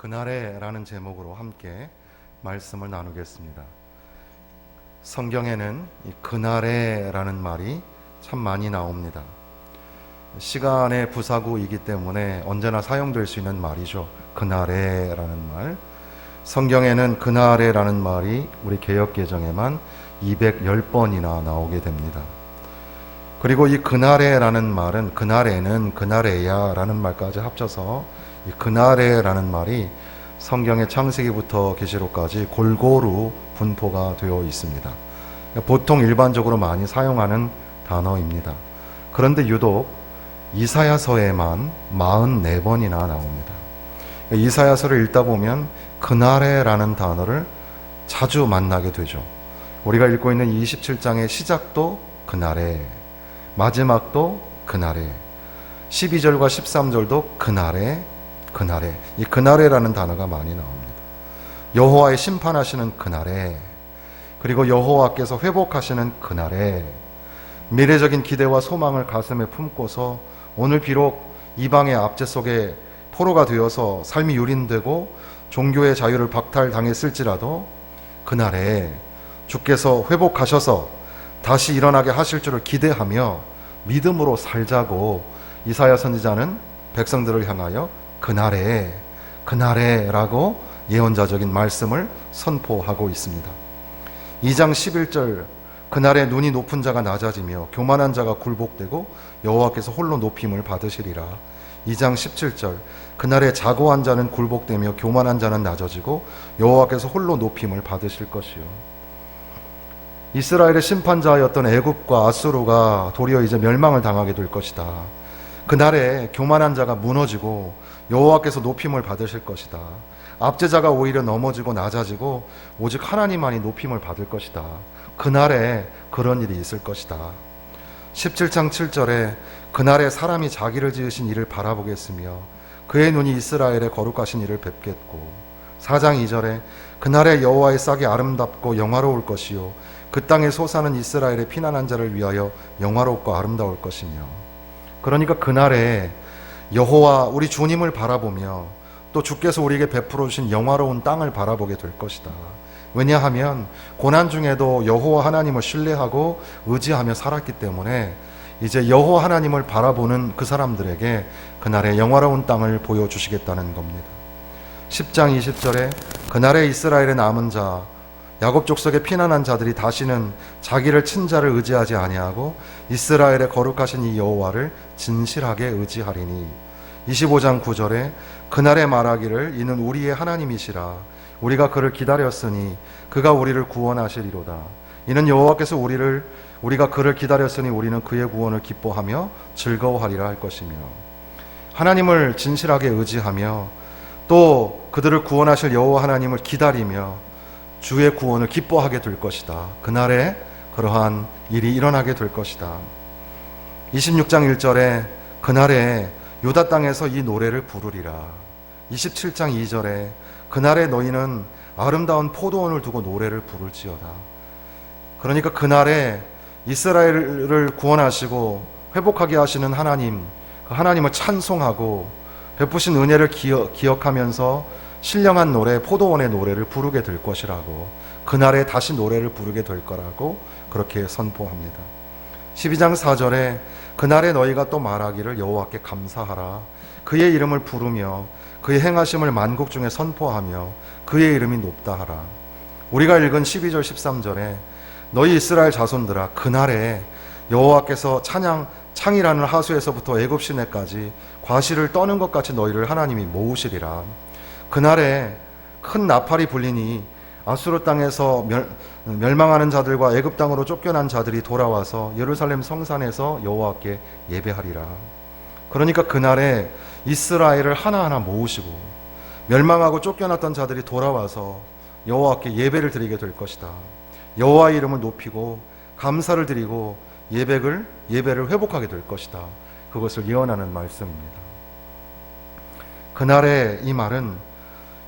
그날에라는 제목으로 함께 말씀을 나누겠습니다. 성경에는 이 그날에라는 말이 참 많이 나옵니다. 시간의 부사구이기 때문에 언제나 사용될 수 있는 말이죠. 그날에라는 말. 성경에는 그날에라는 말이 우리 개역개정에만 210번이나 나오게 됩니다. 그리고 이 그날에라는 말은 그날에는 그날에야 라는 말까지 합쳐서 이 그날에라는 말이 성경의 창세기부터 계시록까지 골고루 분포가 되어 있습니다. 보통 일반적으로 많이 사용하는 단어입니다. 그런데 유독 이사야서에만 44번이나 나옵니다. 이사야서를 읽다 보면 그날에라는 단어를 자주 만나게 되죠. 우리가 읽고 있는 27장의 시작도 그날에, 마지막도 그날에, 12절과 13절도 그날에, 이 그날에라는 단어가 많이 나옵니다. 여호와의 심판하시는 그날에, 그리고 여호와께서 회복하시는 그날에, 미래적인 기대와 소망을 가슴에 품고서 오늘 비록 이방의 압제 속에 포로가 되어서 삶이 유린되고 종교의 자유를 박탈당했을지라도 그날에 주께서 회복하셔서 다시 일어나게 하실 줄을 기대하며 믿음으로 살자고 이사야 선지자는 백성들을 향하여 그날에 라고 예언자적인 말씀을 선포하고 있습니다. 2장 11절 그날에 눈이 높은 자가 낮아지며 교만한 자가 굴복되고 여호와께서 홀로 높임을 받으시리라. 2장 17절 그날에 자고한 자는 굴복되며 교만한 자는 낮아지고 여호와께서 홀로 높임을 받으실 것이요. 이스라엘의 심판자였던 애굽과 아수르가 도리어 이제 멸망을 당하게 될 것이다. 그날에 교만한 자가 무너지고 여호와께서 높임을 받으실 것이다. 압제자가 오히려 넘어지고 낮아지고 오직 하나님만이 높임을 받을 것이다. 그날에 그런 일이 있을 것이다. 17장 7절에 그날에 사람이 자기를 지으신 이를 바라보겠으며 그의 눈이 이스라엘의 거룩하신 이를 뵙겠고, 4장 2절에 그날에 여호와의 싹이 아름답고 영화로울 것이요 그 땅에 솟아는 이스라엘의 피난한 자를 위하여 영화롭고 아름다울 것이며, 그러니까 그날에 여호와 우리 주님을 바라보며 또 주께서 우리에게 베풀어 주신 영화로운 땅을 바라보게 될 것이다. 왜냐하면 고난 중에도 여호와 하나님을 신뢰하고 의지하며 살았기 때문에 이제 여호와 하나님을 바라보는 그 사람들에게 그날에 영화로운 땅을 보여주시겠다는 겁니다. 10장 20절에 그날에 이스라엘의 남은 자 야곱 족속의 피난한 자들이 다시는 자기를 친자를 의지하지 아니하고 이스라엘의 거룩하신 이 여호와를 진실하게 의지하리니, 25장 9절에 그날에 말하기를 이는 우리의 하나님이시라 우리가 그를 기다렸으니 그가 우리를 구원하시리로다. 이는 여호와께서 우리가 그를 기다렸으니 우리는 그의 구원을 기뻐하며 즐거워하리라 할 것이며, 하나님을 진실하게 의지하며 또 그들을 구원하실 여호와 하나님을 기다리며 주의 구원을 기뻐하게 될 것이다. 그날에 그러한 일이 일어나게 될 것이다. 26장 1절에 그날에 유다 땅에서 이 노래를 부르리라. 27장 2절에 그날에 너희는 아름다운 포도원을 두고 노래를 부를지어다. 그러니까 그날에 이스라엘을 구원하시고 회복하게 하시는 하나님, 그 하나님을 찬송하고 베푸신 은혜를 기억하면서 신령한 노래, 포도원의 노래를 부르게 될 것이라고, 그날에 다시 노래를 부르게 될 거라고 그렇게 선포합니다. 12장 4절에 그날에 너희가 또 말하기를 여호와께 감사하라. 그의 이름을 부르며 그의 행하심을 만국 중에 선포하며 그의 이름이 높다 하라. 우리가 읽은 12절 13절에 너희 이스라엘 자손들아 그날에 여호와께서 창이라는 하수에서부터 애굽 시내까지 과실을 떠는 것 같이 너희를 하나님이 모으시리라. 그날에 큰 나팔이 불리니 아수르 땅에서 멸망하는 자들과 애굽 땅으로 쫓겨난 자들이 돌아와서 예루살렘 성산에서 여호와께 예배하리라. 그러니까 그날에 이스라엘을 하나하나 모으시고 멸망하고 쫓겨났던 자들이 돌아와서 여호와께 예배를 드리게 될 것이다. 여호와의 이름을 높이고 감사를 드리고 예배를 회복하게 될 것이다. 그것을 예언하는 말씀입니다. 그날에 이 말은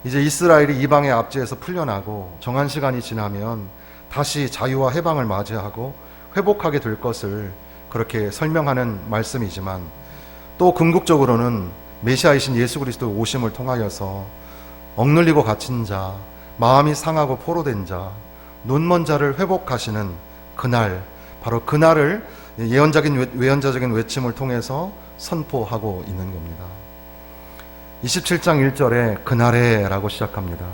이제 이스라엘이 이방의 압제에서 풀려나고 정한 시간이 지나면 다시 자유와 해방을 맞이하고 회복하게 될 것을 그렇게 설명하는 말씀이지만, 또 궁극적으로는 메시아이신 예수 그리스도의 오심을 통하여서 억눌리고 갇힌 자, 마음이 상하고 포로된 자, 눈먼 자를 회복하시는 그날, 바로 그날을 예언적인 외침을 통해서 선포하고 있는 겁니다. 27장 1절에 그날에 라고 시작합니다.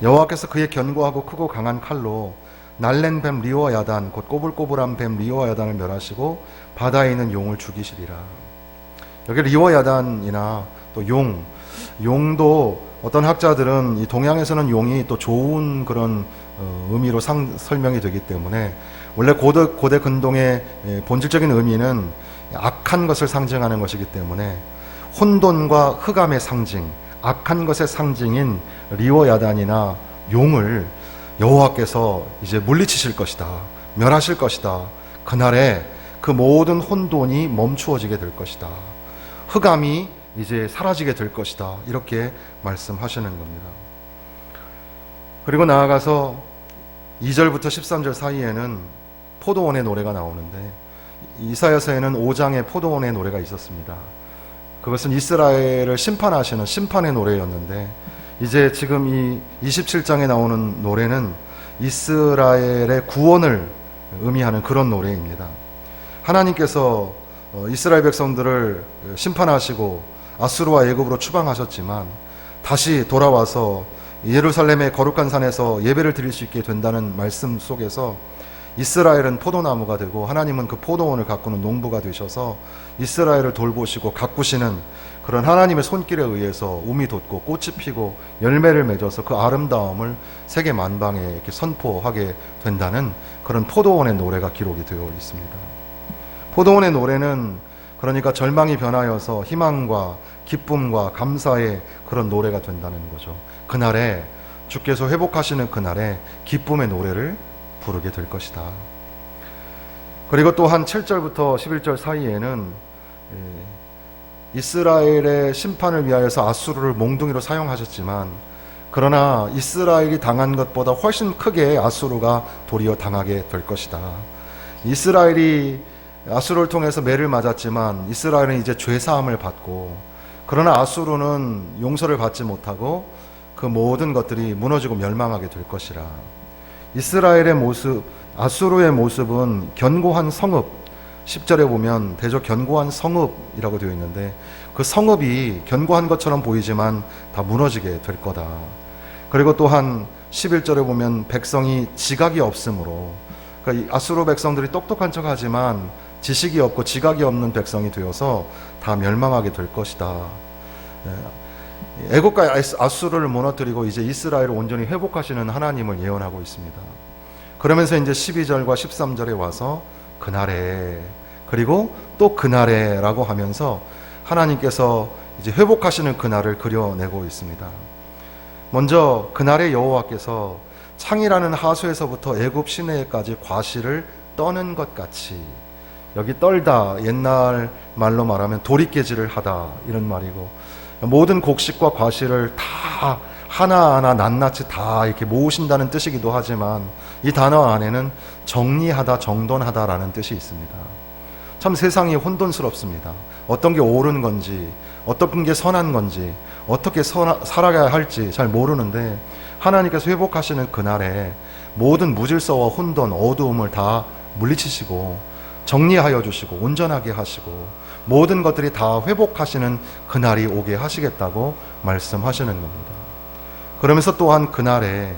여호와께서 그의 견고하고 크고 강한 칼로 날랜 뱀 리워야단, 곧 꼬불꼬불한 뱀 리워야단을 멸하시고 바다에 있는 용을 죽이시리라. 여기 리워야단이나 또 용도 어떤 학자들은 이 동양에서는 용이 또 좋은 그런 의미로 설명이 되기 때문에, 원래 고대 근동의 본질적인 의미는 악한 것을 상징하는 것이기 때문에 혼돈과 흑암의 상징, 악한 것의 상징인 리워야단이나 용을 여호와께서 이제 물리치실 것이다, 멸하실 것이다. 그날에 그 모든 혼돈이 멈추어지게 될 것이다, 흑암이 이제 사라지게 될 것이다, 이렇게 말씀하시는 겁니다. 그리고 나아가서 2절부터 13절 사이에는 포도원의 노래가 나오는데, 이사야서에는 5장의 포도원의 노래가 있었습니다. 그것은 이스라엘을 심판하시는 심판의 노래였는데, 이제 지금 이 27장에 나오는 노래는 이스라엘의 구원을 의미하는 그런 노래입니다. 하나님께서 이스라엘 백성들을 심판하시고 아수르와 애굽으로 추방하셨지만 다시 돌아와서 예루살렘의 거룩한 산에서 예배를 드릴 수 있게 된다는 말씀 속에서 이스라엘은 포도나무가 되고 하나님은 그 포도원을 가꾸는 농부가 되셔서 이스라엘을 돌보시고 가꾸시는 그런 하나님의 손길에 의해서 움이 돋고 꽃이 피고 열매를 맺어서 그 아름다움을 세계 만방에 이렇게 선포하게 된다는 그런 포도원의 노래가 기록이 되어 있습니다. 포도원의 노래는 그러니까 절망이 변하여서 희망과 기쁨과 감사의 그런 노래가 된다는 거죠. 그날에 주께서 회복하시는 그날에 기쁨의 노래를 부르게 될 것이다. 그리고 또한 7절부터 11절 사이에는 이스라엘의 심판을 위하여서 아수르를 몽둥이로 사용하셨지만, 그러나 이스라엘이 당한 것보다 훨씬 크게 아수르가 도리어 당하게 될 것이다. 이스라엘이 아수르를 통해서 매를 맞았지만 이스라엘은 이제 죄사함을 받고, 그러나 아수르는 용서를 받지 못하고 그 모든 것들이 무너지고 멸망하게 될 것이라. 이스라엘의 모습, 아수르의 모습은 견고한 성읍, 10절에 보면 대저 견고한 성읍이라고 되어 있는데, 그 성읍이 견고한 것처럼 보이지만 다 무너지게 될 거다. 그리고 또한 11절에 보면 백성이 지각이 없으므로, 그러니까 아수르 백성들이 똑똑한 척하지만 지식이 없고 지각이 없는 백성이 되어서 다 멸망하게 될 것이다. 애국과 아수르를 무너뜨리고 이제 이스라엘을 온전히 회복하시는 하나님을 예언하고 있습니다. 그러면서 이제 12절과 13절에 와서 그날에, 그리고 또 그날에 라고 하면서 하나님께서 이제 회복하시는 그날을 그려내고 있습니다. 먼저 그날에 여호와께서 창이라는 하수에서부터 애굽 시내까지 과실을 떠는 것 같이, 여기 떨다 옛날 말로 말하면 도리깨질을 하다 이런 말이고, 모든 곡식과 과실을 다 하나하나 낱낱이 다 이렇게 모으신다는 뜻이기도 하지만, 이 단어 안에는 정리하다, 정돈하다라는 뜻이 있습니다. 참 세상이 혼돈스럽습니다. 어떤 게 옳은 건지, 어떤 게 선한 건지, 어떻게 살아가야 할지 잘 모르는데, 하나님께서 회복하시는 그날에 모든 무질서와 혼돈, 어두움을 다 물리치시고 정리하여 주시고 온전하게 하시고 모든 것들이 다 회복하시는 그날이 오게 하시겠다고 말씀하시는 겁니다. 그러면서 또한 그날에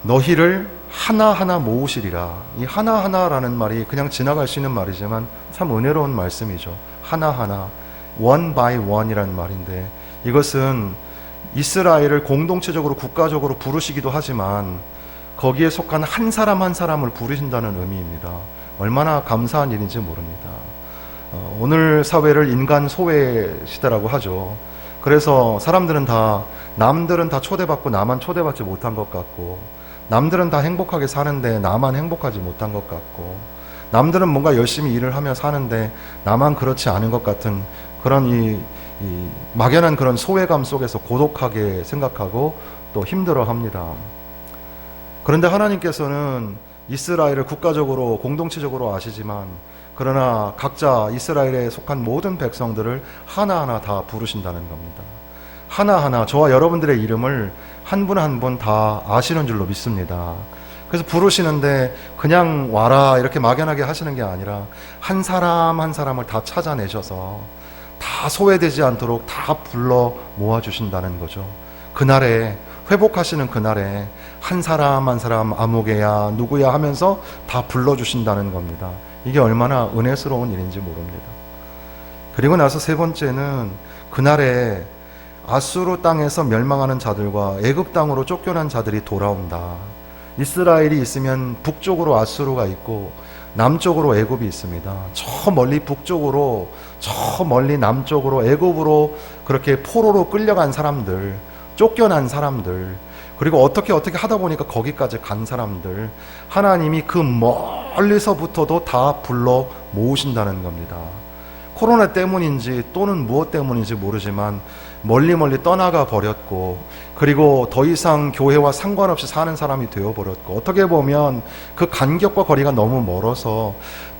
너희를 하나하나 모으시리라. 이 하나하나라는 말이 그냥 지나갈 수 있는 말이지만 참 은혜로운 말씀이죠. 하나하나, one by one이라는 말인데, 이것은 이스라엘을 공동체적으로 국가적으로 부르시기도 하지만 거기에 속한 한 사람 한 사람을 부르신다는 의미입니다. 얼마나 감사한 일인지 모릅니다. 오늘 사회를 인간 소외 시대라고 하죠. 그래서 사람들은 남들은 다 초대받고 나만 초대받지 못한 것 같고, 남들은 다 행복하게 사는데 나만 행복하지 못한 것 같고, 남들은 뭔가 열심히 일을 하며 사는데 나만 그렇지 않은 것 같은 그런 이 막연한 그런 소외감 속에서 고독하게 생각하고 또 힘들어합니다. 그런데 하나님께서는 이스라엘을 국가적으로 공동체적으로 아시지만, 그러나 각자 이스라엘에 속한 모든 백성들을 하나하나 다 부르신다는 겁니다. 하나하나 저와 여러분들의 이름을 한 분 한 분 다 아시는 줄로 믿습니다. 그래서 부르시는데 그냥 와라 이렇게 막연하게 하시는 게 아니라 한 사람 한 사람을 다 찾아내셔서 다 소외되지 않도록 다 불러 모아주신다는 거죠. 그날에, 회복하시는 그날에 한 사람 한 사람 아무개야 누구야 하면서 다 불러주신다는 겁니다. 이게 얼마나 은혜스러운 일인지 모릅니다. 그리고 나서 세 번째는 그날에 아수르 땅에서 멸망하는 자들과 애굽 땅으로 쫓겨난 자들이 돌아온다. 이스라엘이 있으면 북쪽으로 아수르가 있고 남쪽으로 애굽이 있습니다. 저 멀리 북쪽으로, 저 멀리 남쪽으로 애굽으로 그렇게 포로로 끌려간 사람들, 쫓겨난 사람들, 그리고 어떻게 하다 보니까 거기까지 간 사람들, 하나님이 그 멀리서부터도 다 불러 모으신다는 겁니다. 코로나 때문인지 또는 무엇 때문인지 모르지만 멀리 떠나가 버렸고, 그리고 더 이상 교회와 상관없이 사는 사람이 되어버렸고, 어떻게 보면 그 간격과 거리가 너무 멀어서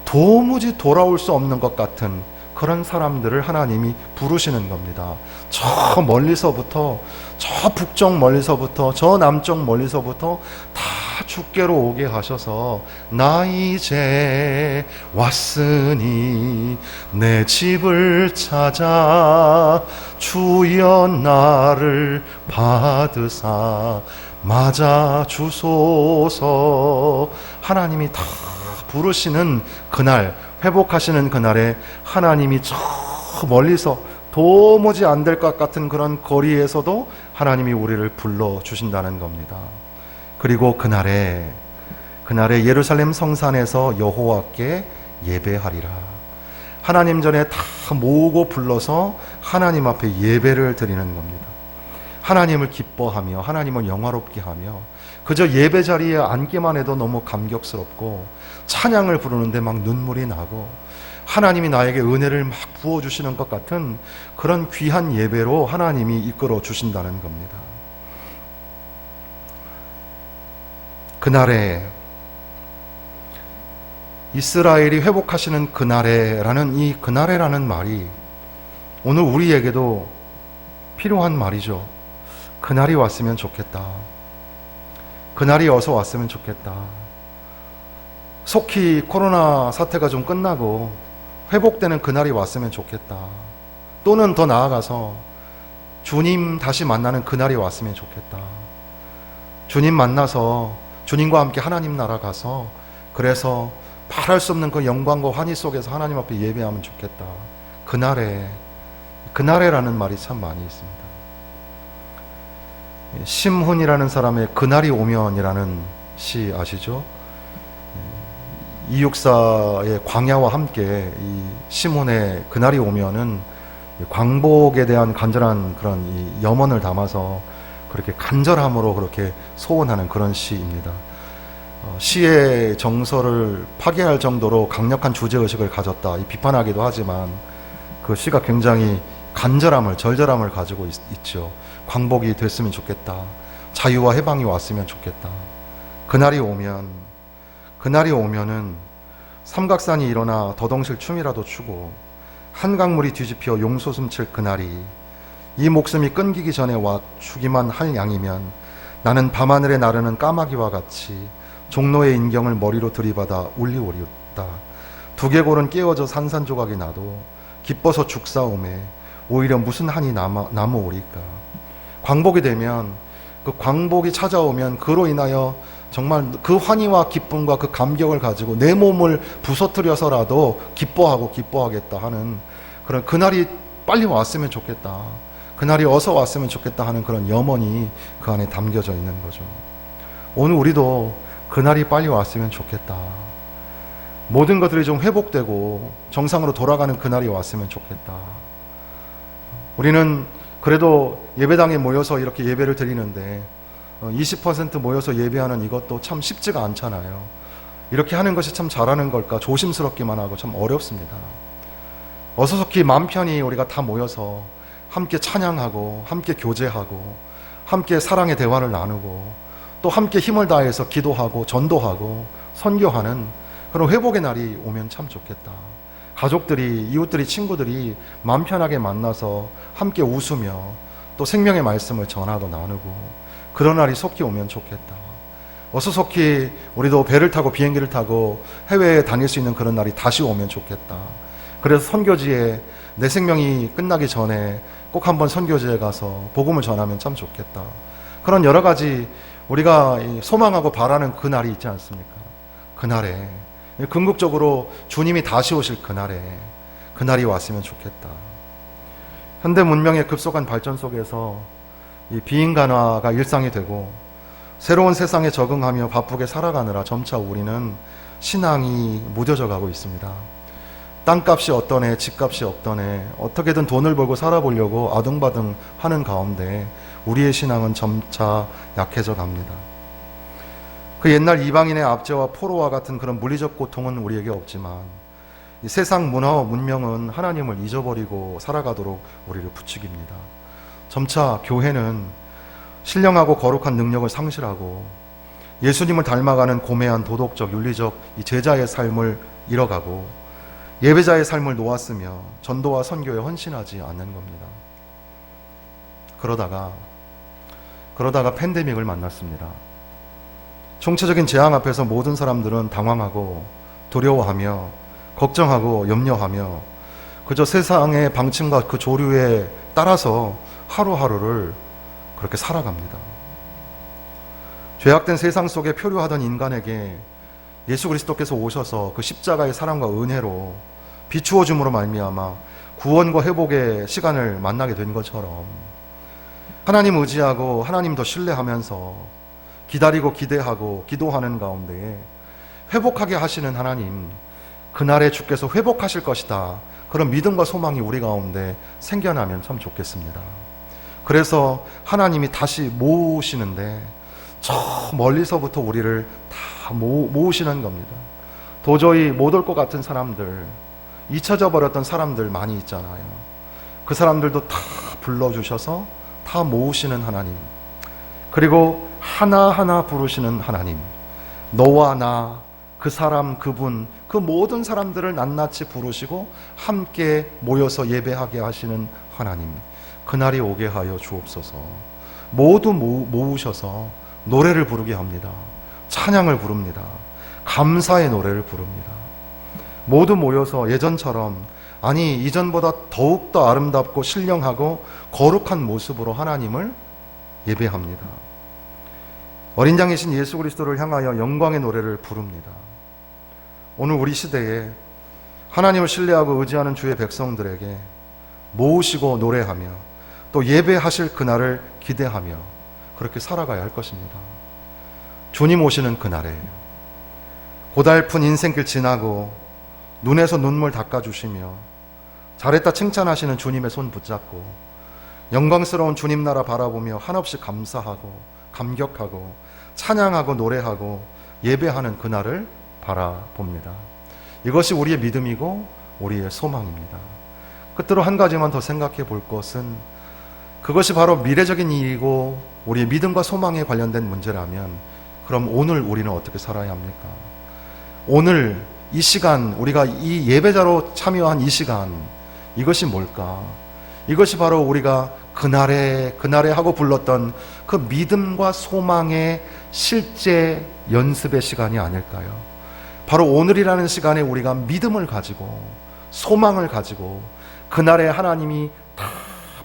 도무지 돌아올 수 없는 것 같은 그런 사람들을 하나님이 부르시는 겁니다. 저 멀리서부터, 저 북쪽 멀리서부터, 저 남쪽 멀리서부터 다 주께로 오게 하셔서 나 이제 왔으니 내 집을 찾아 주여 나를 받으사 맞아 주소서. 하나님이 다 부르시는 그날, 회복하시는 그날에 하나님이 저 멀리서 도무지 안 될 것 같은 그런 거리에서도 하나님이 우리를 불러주신다는 겁니다. 그리고 그날에 예루살렘 성산에서 여호와께 예배하리라. 하나님 전에 다 모으고 불러서 하나님 앞에 예배를 드리는 겁니다. 하나님을 기뻐하며 하나님을 영화롭게 하며 그저 예배 자리에 앉기만 해도 너무 감격스럽고 찬양을 부르는데 막 눈물이 나고 하나님이 나에게 은혜를 막 부어주시는 것 같은 그런 귀한 예배로 하나님이 이끌어 주신다는 겁니다. 그날에, 이스라엘이 회복하시는 그날에라는 이 그날에라는 말이 오늘 우리에게도 필요한 말이죠. 그날이 왔으면 좋겠다. 그날이 어서 왔으면 좋겠다. 속히 코로나 사태가 좀 끝나고 회복되는 그날이 왔으면 좋겠다. 또는 더 나아가서 주님 다시 만나는 그날이 왔으면 좋겠다. 주님 만나서 주님과 함께 하나님 나라 가서 그래서 말할 수 없는 그 영광과 환희 속에서 하나님 앞에 예배하면 좋겠다. 그날에라는 말이 참 많이 있습니다. 심훈이라는 사람의 그날이 오면이라는 시 아시죠? 이육사의 광야와 함께 이 심훈의 그날이 오면은 광복에 대한 간절한 그런 이 염원을 담아서 그렇게 간절함으로 그렇게 소원하는 그런 시입니다. 시의 정서를 파괴할 정도로 강력한 주제의식을 가졌다, 비판하기도 하지만 그 시가 굉장히 간절함을, 절절함을 가지고 있죠. 광복이 됐으면 좋겠다. 자유와 해방이 왔으면 좋겠다. 그날이 오면은 삼각산이 일어나 더덩실 춤이라도 추고 한강물이 뒤집혀 용솟음 칠 그날이, 이 목숨이 끊기기 전에 와 주기만 할 양이면 나는 밤하늘에 나르는 까마귀와 같이 종로의 인경을 머리로 들이받아 울리오리다. 두개골은 깨어져 산산조각이 나도 기뻐서 죽사오매 오히려 무슨 한이 남아오리까. 광복이 되면, 그 광복이 찾아오면 그로 인하여 정말 그 환희와 기쁨과 그 감격을 가지고 내 몸을 부서뜨려서라도 기뻐하겠다 하는 그런 그날이 빨리 왔으면 좋겠다. 그날이 어서 왔으면 좋겠다 하는 그런 염원이 그 안에 담겨져 있는 거죠. 오늘 우리도 그날이 빨리 왔으면 좋겠다. 모든 것들이 좀 회복되고 정상으로 돌아가는 그날이 왔으면 좋겠다. 우리는 그래도 예배당에 모여서 이렇게 예배를 드리는데 20% 모여서 예배하는 이것도 참 쉽지가 않잖아요. 이렇게 하는 것이 참 잘하는 걸까 조심스럽기만 하고 참 어렵습니다. 어서속히 마음 편히 우리가 다 모여서 함께 찬양하고 함께 교제하고 함께 사랑의 대화를 나누고 또 함께 힘을 다해서 기도하고 전도하고 선교하는 그런 회복의 날이 오면 참 좋겠다. 가족들이, 이웃들이, 친구들이 마음 편하게 만나서 함께 웃으며 또 생명의 말씀을 전하고 나누고 그런 날이 속히 오면 좋겠다. 어서 속히 우리도 배를 타고 비행기를 타고 해외에 다닐 수 있는 그런 날이 다시 오면 좋겠다. 그래서 선교지에 내 생명이 끝나기 전에 꼭 한번 선교지에 가서 복음을 전하면 참 좋겠다. 그런 여러 가지 우리가 소망하고 바라는 그 날이 있지 않습니까? 그날에 궁극적으로 주님이 다시 오실 그날에 그날이 왔으면 좋겠다. 현대 문명의 급속한 발전 속에서 이 비인간화가 일상이 되고 새로운 세상에 적응하며 바쁘게 살아가느라 점차 우리는 신앙이 무뎌져 가고 있습니다. 땅값이 어떠네, 집값이 없더네, 어떻게든 돈을 벌고 살아보려고 아둥바둥 하는 가운데 우리의 신앙은 점차 약해져 갑니다. 그 옛날 이방인의 압제와 포로와 같은 그런 물리적 고통은 우리에게 없지만 이 세상 문화와 문명은 하나님을 잊어버리고 살아가도록 우리를 부추깁니다. 점차 교회는 신령하고 거룩한 능력을 상실하고 예수님을 닮아가는 고매한 도덕적, 윤리적 이 제자의 삶을 잃어가고 예배자의 삶을 놓았으며 전도와 선교에 헌신하지 않는 겁니다. 그러다가 팬데믹을 만났습니다. 총체적인 재앙 앞에서 모든 사람들은 당황하고 두려워하며 걱정하고 염려하며 그저 세상의 방침과 그 조류에 따라서 하루하루를 그렇게 살아갑니다. 죄악된 세상 속에 표류하던 인간에게 예수 그리스도께서 오셔서 그 십자가의 사랑과 은혜로 비추어 줌으로 말미암아 구원과 회복의 시간을 만나게 된 것처럼 하나님 의지하고 하나님 더 신뢰하면서 기다리고 기대하고 기도하는 가운데 회복하게 하시는 하나님, 그날에 주께서 회복하실 것이다. 그런 믿음과 소망이 우리 가운데 생겨나면 참 좋겠습니다. 그래서 하나님이 다시 모으시는데 저 멀리서부터 우리를 다 모으시는 겁니다. 도저히 못 올 것 같은 사람들, 잊혀져 버렸던 사람들 많이 있잖아요. 그 사람들도 다 불러주셔서 다 모으시는 하나님, 그리고 하나하나 부르시는 하나님, 너와 나, 그 사람, 그분, 그 모든 사람들을 낱낱이 부르시고 함께 모여서 예배하게 하시는 하나님, 그날이 오게 하여 주옵소서. 모두 모으셔서 노래를 부르게 합니다. 찬양을 부릅니다. 감사의 노래를 부릅니다. 모두 모여서 예전처럼, 아니 이전보다 더욱더 아름답고 신령하고 거룩한 모습으로 하나님을 예배합니다. 어린 양이신 예수 그리스도를 향하여 영광의 노래를 부릅니다. 오늘 우리 시대에 하나님을 신뢰하고 의지하는 주의 백성들에게 모으시고 노래하며 또 예배하실 그날을 기대하며 그렇게 살아가야 할 것입니다. 주님 오시는 그날에 고달픈 인생길 지나고 눈에서 눈물 닦아주시며 잘했다 칭찬하시는 주님의 손 붙잡고 영광스러운 주님 나라 바라보며 한없이 감사하고 감격하고 찬양하고 노래하고 예배하는 그날을 바라봅니다. 이것이 우리의 믿음이고 우리의 소망입니다. 끝으로 한 가지만 더 생각해 볼 것은, 그것이 바로 미래적인 일이고 우리의 믿음과 소망에 관련된 문제라면 그럼 오늘 우리는 어떻게 살아야 합니까? 오늘 이 시간, 우리가 이 예배자로 참여한 이 시간, 이것이 뭘까? 이것이 바로 우리가 그날에 하고 불렀던 그 믿음과 소망의 실제 연습의 시간이 아닐까요? 바로 오늘이라는 시간에 우리가 믿음을 가지고 소망을 가지고 그날에 하나님이 다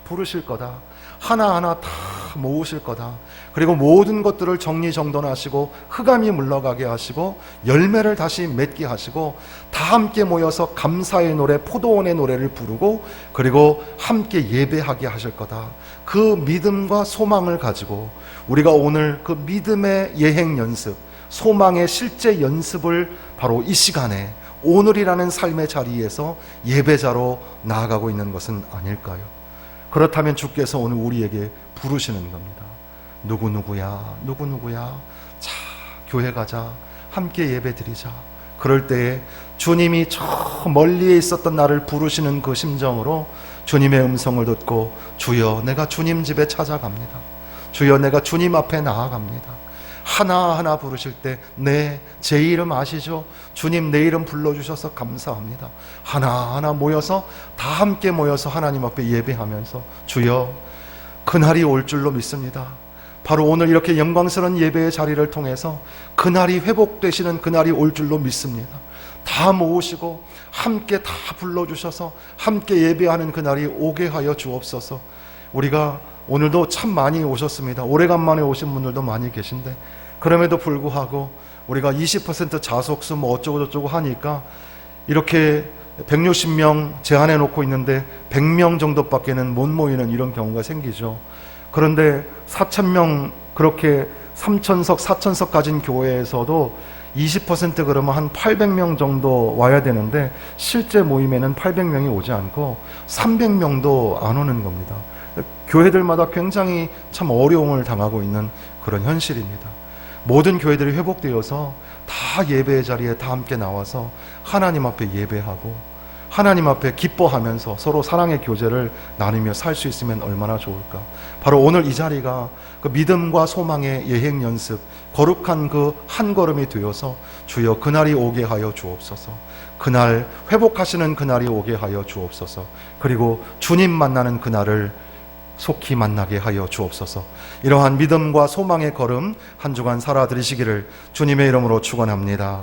부르실 거다, 하나하나 다 모으실 거다, 그리고 모든 것들을 정리정돈하시고 흑암이 물러가게 하시고 열매를 다시 맺게 하시고 다 함께 모여서 감사의 노래, 포도원의 노래를 부르고 그리고 함께 예배하게 하실 거다. 그 믿음과 소망을 가지고 우리가 오늘 그 믿음의 예행 연습, 소망의 실제 연습을 바로 이 시간에 오늘이라는 삶의 자리에서 예배자로 나아가고 있는 것은 아닐까요? 그렇다면 주께서 오늘 우리에게 부르시는 겁니다. 누구누구야, 누구누구야, 자, 교회 가자, 함께 예배 드리자. 그럴 때에 주님이 저 멀리에 있었던 나를 부르시는 그 심정으로 주님의 음성을 듣고, 주여 내가 주님 집에 찾아갑니다, 주여 내가 주님 앞에 나아갑니다. 하나하나 부르실 때, 네, 제 이름 아시죠? 주님 내 이름 불러주셔서 감사합니다. 하나하나 모여서 다 함께 모여서 하나님 앞에 예배하면서, 주여 그날이 올 줄로 믿습니다. 바로 오늘 이렇게 영광스러운 예배의 자리를 통해서 그날이 회복되시는 그날이 올 줄로 믿습니다. 다 모으시고 함께 다 불러주셔서 함께 예배하는 그날이 오게 하여 주옵소서. 우리가 오늘도 참 많이 오셨습니다. 오래간만에 오신 분들도 많이 계신데 그럼에도 불구하고 우리가 20% 자석수 뭐 어쩌고저쩌고 하니까 이렇게 160명 제한해 놓고 있는데 100명 정도밖에는 못 모이는 이런 경우가 생기죠. 그런데 4,000명 그렇게 3,000석 4,000석 가진 교회에서도 20% 그러면 한 800명 정도 와야 되는데 실제 모임에는 800명이 오지 않고 300명도 안 오는 겁니다. 교회들마다 굉장히 참 어려움을 당하고 있는 그런 현실입니다. 모든 교회들이 회복되어서 다 예배의 자리에 다 함께 나와서 하나님 앞에 예배하고 하나님 앞에 기뻐하면서 서로 사랑의 교제를 나누며 살 수 있으면 얼마나 좋을까. 바로 오늘 이 자리가 그 믿음과 소망의 예행 연습, 거룩한 그 한 걸음이 되어서 주여 그날이 오게 하여 주옵소서. 그날 회복하시는 그날이 오게 하여 주옵소서. 그리고 주님 만나는 그날을 속히 만나게 하여 주옵소서. 이러한 믿음과 소망의 걸음 한 주간 살아들이시기를 주님의 이름으로 축원합니다.